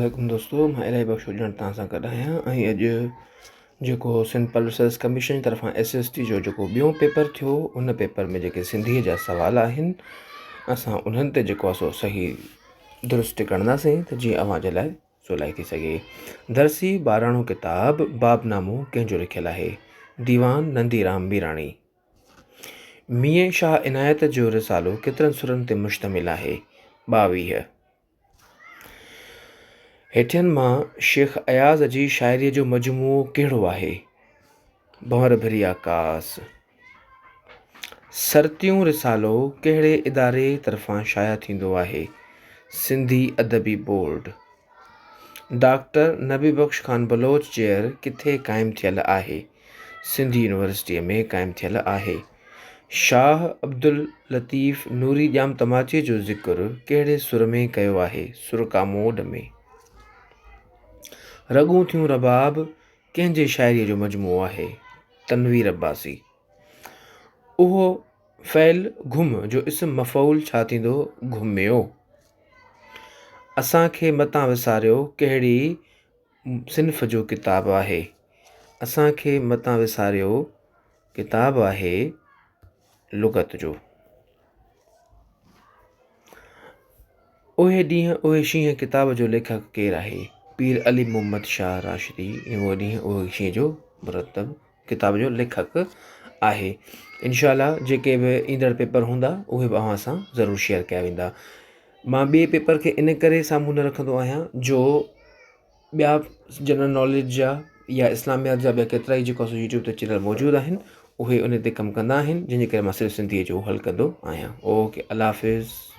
अस्सलामुअलैकुम दोस्तों, मां इलाही बख़्शो ॼण तव्हां सां गॾु आहियां। ऐं अॼु जेको सिंपल रिसर्च कमीशन जी तरफ़ां SST जो जेको ॿियों पेपर थियो, उन पेपर में जेके सिंधीअ जा सुवाल आहिनि, असां उन्हनि ते जेको आहे सो सही दुरुस्त कंदासीं त जीअं अव्हां जे लाइ सवलाई थी सघे। दरसी 12 किताब बाबनामो कंहिंजो लिखियलु आहे? दीवान नंदीराम मीराणी। मीएं शाह इनायत जो रिसालो केतिरनि सुरनि ते मुश्तमिल आहे? 22। हेठियनि मां शेख अयाज़ जी शाइरीअ जो मजमूओ कहिड़ो आहे? भंवर भरी आकास। सरतियूं रिसालो कहिड़े इदारे तरफ़ां शाया थींदो आहे? सिंधी अदबी बोर्ड। डॉक्टर नबी बख्श खान बलोच चेयर किथे क़ाइमु थियल आहे? सिंधी यूनिवर्सिटीअ में क़ाइमु थियल आहे। शाह अब्दुल लतीफ़ नूरी ॼाम तमाचे जो ज़िक्र कहिड़े सुर में कयो आहे? सुरकामोड में। रगूं थियूं रबाब कंहिंजे शाइरीअ जो मजमूओ आहे? तनवीर अब्बासी। उहो फ़ैल घुम जो इस्म मफ़ऊल छा थींदो? घुमियो। असांखे मतां विसारियो कहिड़ी सिन्फ़ जो किताब आहे? असांखे मतां विसारियो किताब आहे लुग़त जो। उहे ॾींहं उहे शींहं किताब जो लेखक केरु आहे? पीर अली मोहम्मद शाह राशिदी। उहो ॾींहं उहे शींहं जो मुरतब किताब जो लेखक आहे। इंशाअल्लाह जेके बि ईंदड़ पेपर हूंदा उहे बि अव्हां सां ज़रूरु शेयर कया वेंदा। मां ॿिए पेपर खे इन करे साम्हूं न रखंदो आहियां जो ॿिया जनरल नॉलेज जा या इस्लामियात जा ॿिया केतिरा ई जेको यूट्यूब ते चैनल मौजूदु आहिनि, उहे उन ते कमु कंदा आहिनि, जंहिंजे करे मां सिर्फ़ु सिंधीअ जो हल कंदो आहियां। ओके, अल्लाह हाफ़िज़।